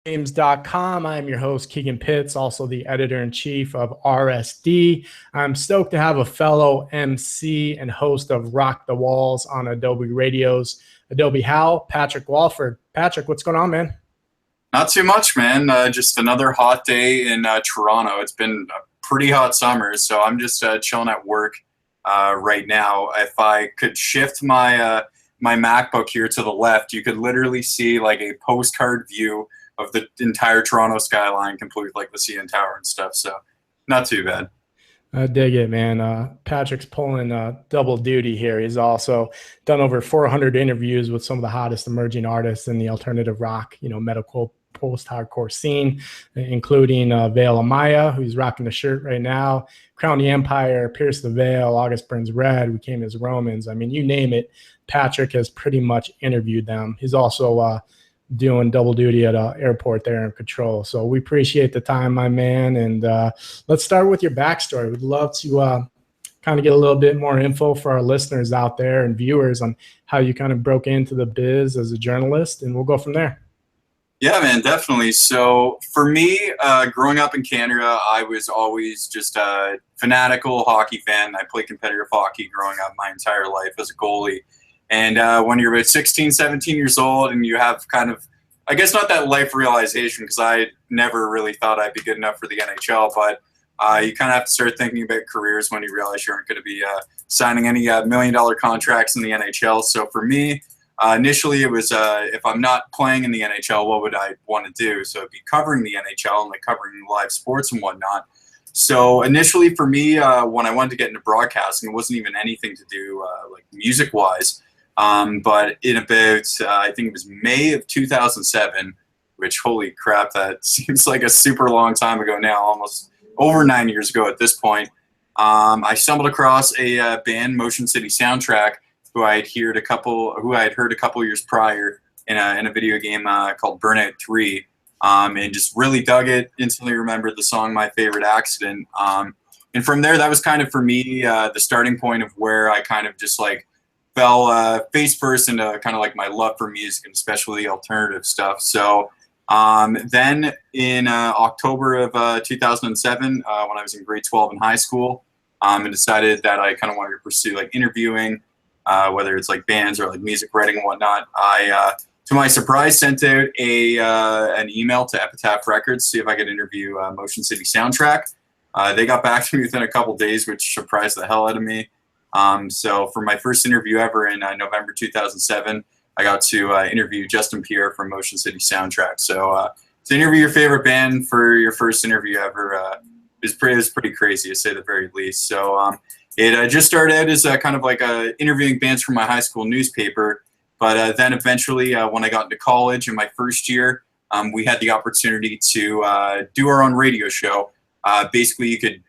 Games.com. I am your host, Keegan Pitts, also the editor-in-chief of RSD. I'm stoked to have a fellow MC and host of Rock the Walls on Adobe Radio's Adobe Howl, Patrick Walford. Patrick, what's going on, man? Not too much, man. Just another hot day in Toronto. It's been a pretty hot summer, so I'm just chilling at work right now. If I could shift my MacBook here to the left, you could literally see like a postcard view of the entire Toronto skyline, complete with like the CN Tower and stuff. So not too bad. I dig it, man. Patrick's pulling double duty here. He's also done over 400 interviews with some of the hottest emerging artists in the alternative rock, metal post-hardcore scene, including Veil Amaya, who's rocking the shirt right now, Crown the Empire, Pierce the Veil, August Burns Red, We Came as Romans. I mean, you name it, Patrick has pretty much interviewed them. He's also doing double duty at an airport there in Control. So we appreciate the time, my man. And let's start with your backstory. We'd love to kind of get a little bit more info for our listeners out there and viewers on how you kind of broke into the biz as a journalist, and we'll go from there. Yeah, man, definitely. So for me, growing up in Canada, I was always just a fanatical hockey fan. I played competitive hockey growing up my entire life as a goalie. And when you're about 16, 17 years old and you have kind of, I guess not that life realization, because I never really thought I'd be good enough for the NHL, but you kind of have to start thinking about careers when you realize you aren't going to be signing any $1 million contracts in the NHL. So for me, initially it was, if I'm not playing in the NHL, what would I want to do? So it'd be covering the NHL and like covering live sports and whatnot. So initially for me, when I wanted to get into broadcasting, it wasn't even anything to do like music-wise. But in about, I think it was May of 2007, which, holy crap, that seems like a super long time ago now, almost over 9 years ago at this point. I stumbled across a band, Motion City Soundtrack, who I had heard a couple years prior in a video game called Burnout 3, and just really dug it. Instantly remembered the song My Favorite Accident. And from there, that was kind of for me the starting point of where I kind of just like fell face first into kind of like my love for music and especially alternative stuff. So then in October of 2007, when I was in grade 12 in high school, and decided that I kind of wanted to pursue like interviewing, whether it's like bands or like music writing and whatnot. I, to my surprise, sent out an email to Epitaph Records to see if I could interview Motion City Soundtrack. They got back to me within a couple days, which surprised the hell out of me. So for my first interview ever in November 2007, I got to interview Justin Pierre from Motion City Soundtrack. So to interview your favorite band for your first interview ever is pretty crazy, to say the very least. So it just started out as kind of like interviewing bands from my high school newspaper. But then eventually, when I got into college in my first year, we had the opportunity to do our own radio show. Basically, you could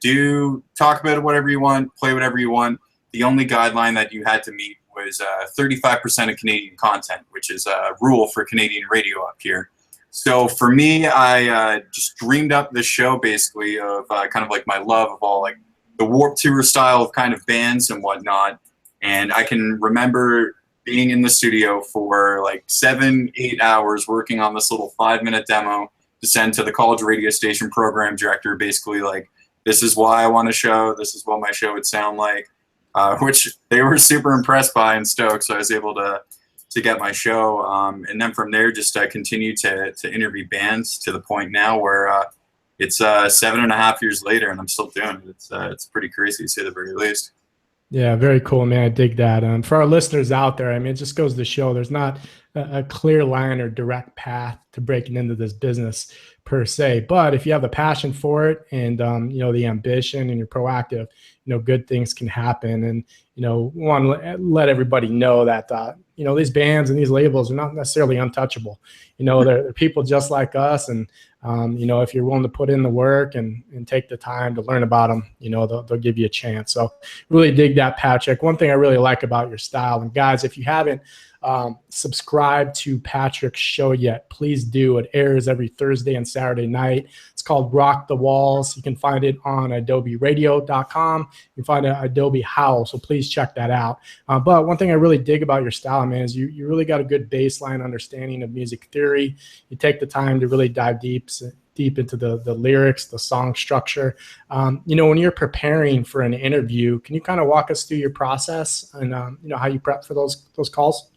talk about whatever you want, play whatever you want. The only guideline that you had to meet was 35% of Canadian content, which is a rule for Canadian radio up here. So for me, I just dreamed up this show basically of kind of like my love of all like the Warped Tour style of kind of bands and whatnot. And I can remember being in the studio for like 7-8 hours working on this little 5-minute demo to send to the college radio station program director, basically like, this is why I want a show. This is what my show would sound like. Which they were super impressed by and stoked, so I was able to get my show. And then from there, just continued to interview bands to the point now where it's 7.5 years later, and I'm still doing it. It's pretty crazy, to say the very least. Yeah, very cool, man. I dig that. For our listeners out there, I mean, it just goes to show there's not a clear line or direct path to breaking into this business per se. But if you have the passion for it and, the ambition and you're proactive, good things can happen. And, want to let everybody know that, these bands and these labels are not necessarily untouchable. They're people just like us. And, if you're willing to put in the work and take the time to learn about them, they'll give you a chance. So really dig that, Patrick. One thing I really like about your style, and guys, if you haven't subscribe to Patrick's show yet, please do. It airs every Thursday and Saturday night. It's called Rock the Walls. You can find it on idobiradio.com. You can find it at Adobe Howl, so please check that out. But one thing I really dig about your style, man, is you really got a good baseline understanding of music theory. You take the time to really dive deep into the lyrics, the song structure. When you're preparing for an interview, can you kind of walk us through your process and how you prep for those calls?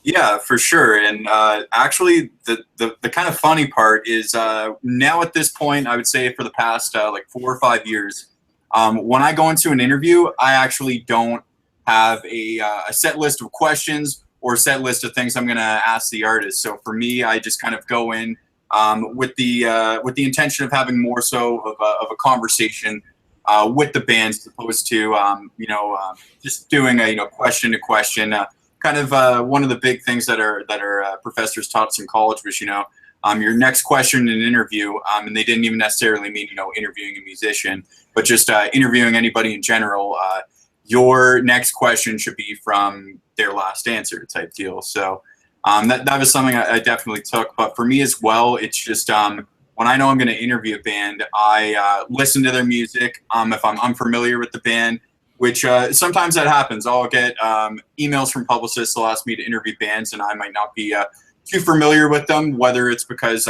Yeah, for sure. And actually, the kind of funny part is now at this point, I would say for the past like 4 or 5 years, when I go into an interview, I actually don't have a set list of questions or a set list of things I'm going to ask the artist. So for me, I just kind of go in with the intention of having more so of a conversation with the band, as opposed to just doing a question to question. Kind of one of the big things that our professors taught us in college was your next question in an interview, and they didn't even necessarily mean interviewing a musician, but just interviewing anybody in general. Your next question should be from their last answer type deal. So that was something I definitely took. But for me as well, it's just when I know I'm going to interview a band, I listen to their music. If I'm unfamiliar with the band, which sometimes that happens. I'll get emails from publicists that'll ask me to interview bands, and I might not be too familiar with them, whether it's because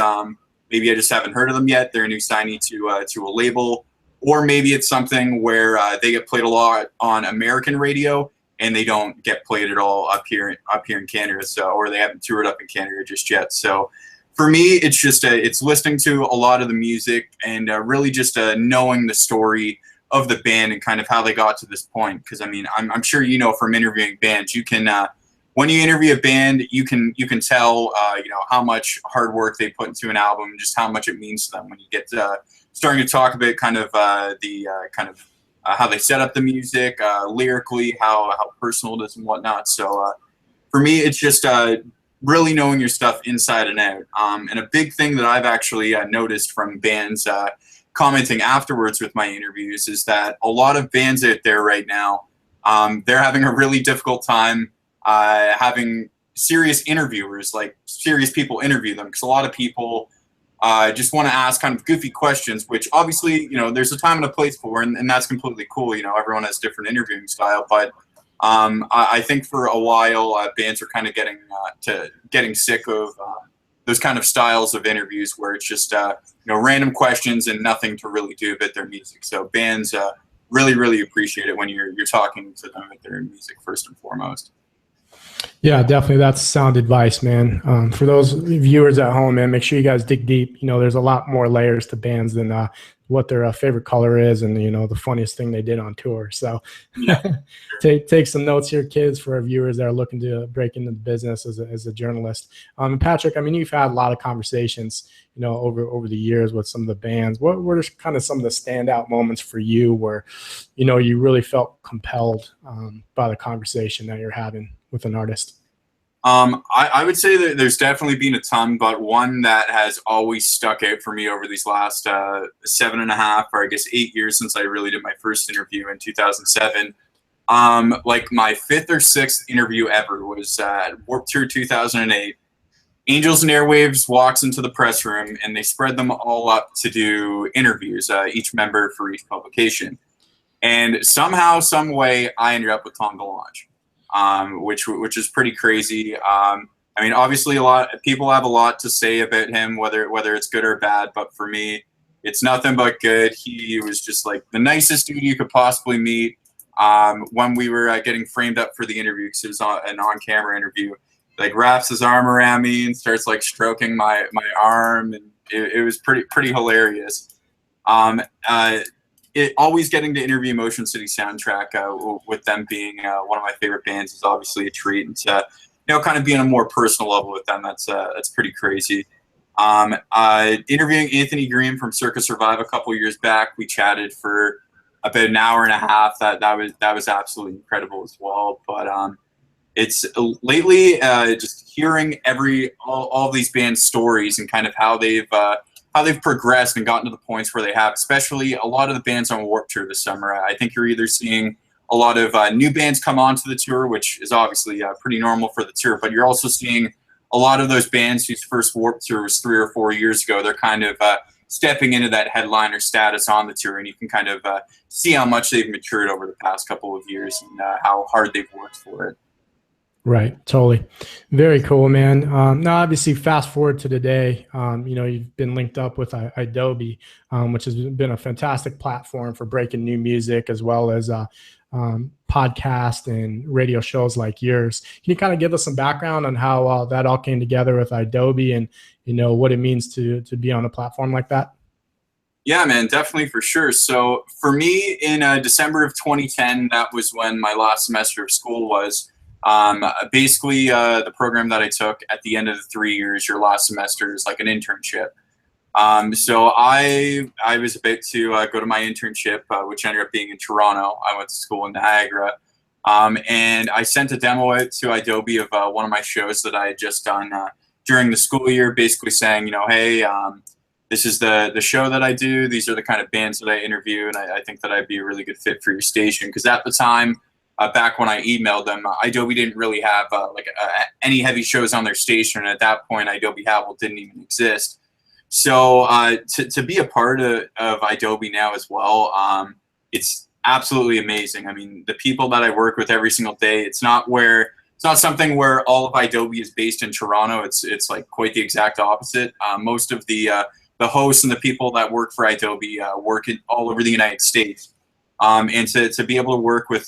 maybe I just haven't heard of them yet. They're a new signee to a label, or maybe it's something where they get played a lot on American radio and they don't get played at all up here in Canada, or they haven't toured up in Canada just yet. So for me, it's just it's listening to a lot of the music and really just knowing the story of the band and kind of how they got to this point. Because I mean, I'm sure from interviewing bands, you can when you interview a band, you can tell how much hard work they put into an album, and just how much it means to them when you get starting to talk about kind of how they set up the music lyrically, how personal it is and whatnot. So for me, it's just really knowing your stuff inside and out. And a big thing that I've actually noticed from bands commenting afterwards with my interviews is that a lot of bands out there right now, they're having a really difficult time having serious interviewers, like serious people interview them, because a lot of people just want to ask kind of goofy questions, which obviously there's a time and a place for, and that's completely cool. Everyone has different interviewing style, but I think for a while bands are kind of getting sick of those kind of styles of interviews where it's just random questions and nothing to really do about their music. So bands really appreciate it when you're talking to them about their music first and foremost. Yeah, definitely. That's sound advice, man. For those viewers at home, man, make sure you guys dig deep. There's a lot more layers to bands than what their favorite color is and, the funniest thing they did on tour. So Yeah. take some notes here, kids, for our viewers that are looking to break into the business as a journalist. And Patrick, I mean, you've had a lot of conversations, over the years with some of the bands. What were kind of some of the standout moments for you where, you really felt compelled by the conversation that you're having with an artist? I would say that there's definitely been a ton, but one that has always stuck out for me over these last 7.5 or I guess 8 years since I really did my first interview in 2007. Like my 5th or 6th interview ever was at Warped Tour 2008. Angels and Airwaves walks into the press room and they spread them all up to do interviews, each member for each publication. And somehow, some way, I ended up with Tom DeLonge. Which is pretty crazy. I mean, obviously, a lot of people have a lot to say about him, whether it's good or bad. But for me, it's nothing but good. He was just like the nicest dude you could possibly meet. When we were getting framed up for the interview, because it was an on-camera interview, like wraps his arm around me and starts like stroking my arm, and it was pretty hilarious. Always getting to interview Motion City Soundtrack with them being one of my favorite bands is obviously a treat, and to kind of be on a more personal level with them, that's pretty crazy. Interviewing Anthony Green from Circa Survive a couple years back, we chatted for about an hour and a half. That was absolutely incredible as well. But it's lately just hearing all these bands' stories and kind of how they've progressed and gotten to the points where they have, especially a lot of the bands on Warped Tour this summer. I think you're either seeing a lot of new bands come onto the tour, which is obviously pretty normal for the tour. But you're also seeing a lot of those bands whose first Warped Tour was 3 or 4 years ago. They're kind of stepping into that headliner status on the tour, and you can kind of see how much they've matured over the past couple of years and how hard they've worked for it. Right, totally. Very cool, man. Now, obviously, fast forward to today, you've been linked up with idobi, which has been a fantastic platform for breaking new music, as well as podcast and radio shows like yours. Can you kind of give us some background on how that all came together with idobi and, what it means to be on a platform like that? Yeah, man, definitely, for sure. So for me, in December of 2010, that was when my last semester of school was. Basically, the program that I took at the end of the 3 years, your last semester is like an internship. So I was about to go to my internship, which ended up being in Toronto. I went to school in Niagara. And I sent a demo out to idobi of one of my shows that I had just done during the school year, basically saying, hey, this is the show that I do. These are the kind of bands that I interview, and I think that I'd be a really good fit for your station. Because at the time, back when I emailed them, idobi didn't really have any heavy shows on their station. And at that point, idobi Howl didn't even exist. So to be a part of idobi now as well, it's absolutely amazing. I mean, the people that I work with every single day, it's not something where all of idobi is based in Toronto. It's like quite the exact opposite. Most of the hosts and the people that work for idobi work all over the United States. And to be able to work with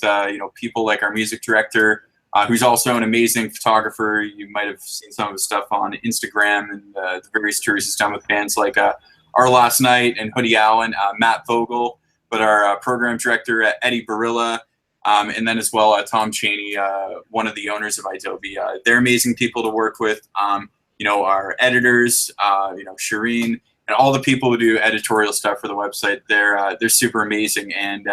people like our music director, who's also an amazing photographer. You might have seen some of his stuff on Instagram and the various tours he's done with bands like Our Last Night and Hoodie Allen, Matt Vogel, but our program director, Eddie Barilla, and then as well Tom Cheney, one of the owners of idobi. They're amazing people to work with. Our editors, Shireen, and all the people who do editorial stuff for the website. They're super amazing. And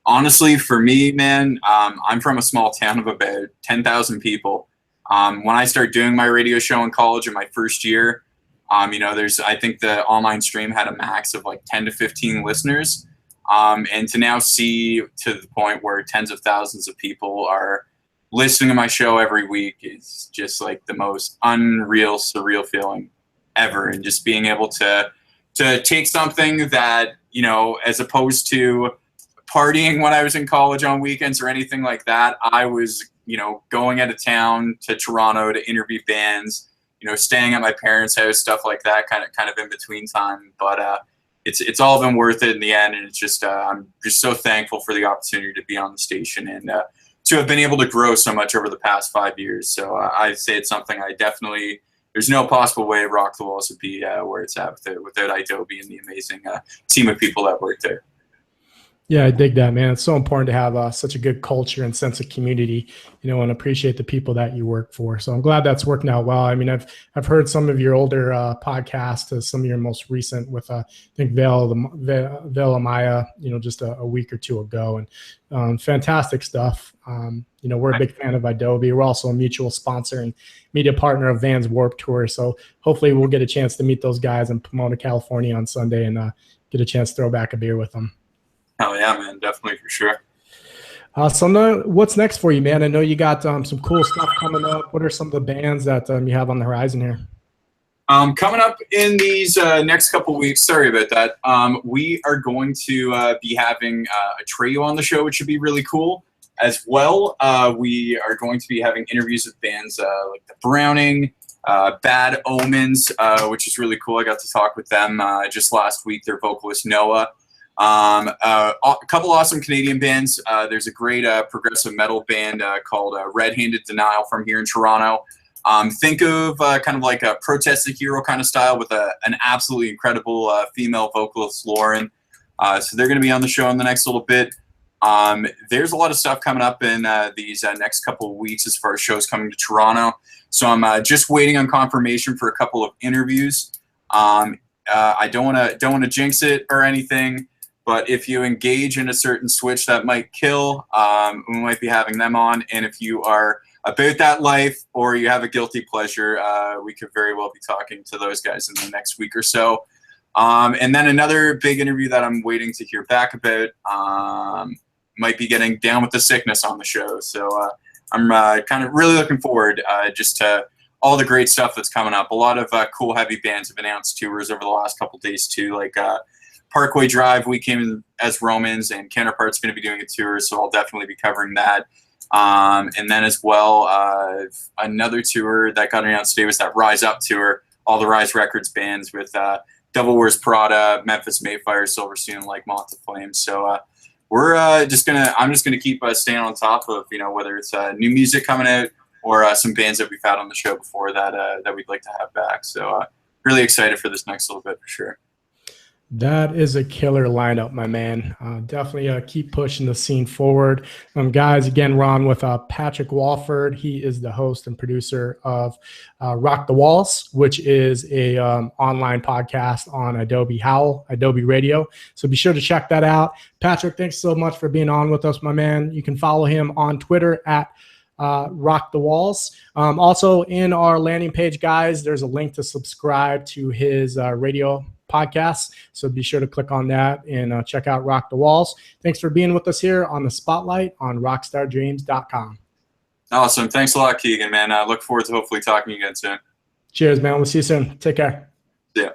honestly, for me, man, I'm from a small town of about 10,000 people. When I started doing my radio show in college in my first year, I think the online stream had a max of like 10 to 15 listeners. And to now see to the point where tens of thousands of people are listening to my show every week is just like the most unreal, surreal feeling ever. And just being able to take something that, as opposed to partying when I was in college on weekends or anything like that, I was, going out of town to Toronto to interview bands, staying at my parents' house, stuff like that, kind of in between time. But it's all been worth it in the end. And it's just, I'm just so thankful for the opportunity to be on the station and to have been able to grow so much over the past 5 years. So I'd say it's something there's no possible way Rock the Walls would be where it's at without idobi and the amazing team of people that work there. Yeah, I dig that, man. It's so important to have such a good culture and sense of community, and appreciate the people that you work for. So I'm glad that's working out well. I mean, I've heard some of your older podcasts, some of your most recent with I think Vale Amaya, just a week or two ago, and fantastic stuff. We're a big fan of idobi. We're also a mutual sponsor and media partner of Vans Warped Tour. So hopefully we'll get a chance to meet those guys in Pomona, California on Sunday and get a chance to throw back a beer with them. Oh yeah, man, definitely, for sure. So now, what's next for you, man? I know you got some cool stuff coming up. What are some of the bands that you have on the horizon here? Coming up in these next couple weeks, sorry about that, we are going to be having a trio on the show, which should be really cool. As well, we are going to be having interviews with bands like The Browning, Bad Omens, which is really cool. I got to talk with them just last week, their vocalist Noah. A couple awesome Canadian bands. There's a great progressive metal band called Red Handed Denial from here in Toronto. Think of kind of like a Protest the Hero kind of style with an absolutely incredible female vocalist, Lauren. So they're going to be on the show in the next little bit. There's a lot of stuff coming up in these next couple of weeks as far as shows coming to Toronto. So I'm just waiting on confirmation for a couple of interviews. I don't want to jinx it or anything. But if you engage in a certain switch that might kill, we might be having them on. And if you are about that life or you have a guilty pleasure, we could very well be talking to those guys in the next week or so. And then another big interview that I'm waiting to hear back about might be getting down with the sickness on the show. So I'm kind of really looking forward just to all the great stuff that's coming up. A lot of cool heavy bands have announced tours over the last couple of days too, like Parkway Drive. We came as Romans, and Counterpart's going to be doing a tour, so I'll definitely be covering that. And then as well, another tour that got announced today was that Rise Up tour, all the Rise Records bands with Devil Wears Prada, Memphis Mayfire, Silver Student, like Moth to Flame. So we're I'm just gonna keep staying on top of, you know, whether it's new music coming out or some bands that we've had on the show before that we'd like to have back. So really excited for this next little bit for sure. That is a killer lineup, my man. Definitely keep pushing the scene forward. Guys, again, we're on with Patrick Walford. He is the host and producer of Rock the Walls, which is a online podcast on idobi Howl, idobi Radio. So be sure to check that out. Patrick, thanks so much for being on with us, my man. You can follow him on Twitter at Rock the Walls. Also, in our landing page, guys, there's a link to subscribe to his radio podcast. So be sure to click on that and check out Rock the Walls. Thanks for being with us here on the Spotlight on rockstardreams.com. Awesome. Thanks a lot, Keegan, man. I look forward to hopefully talking again soon. Cheers, man. We'll see you soon. Take care. Yeah.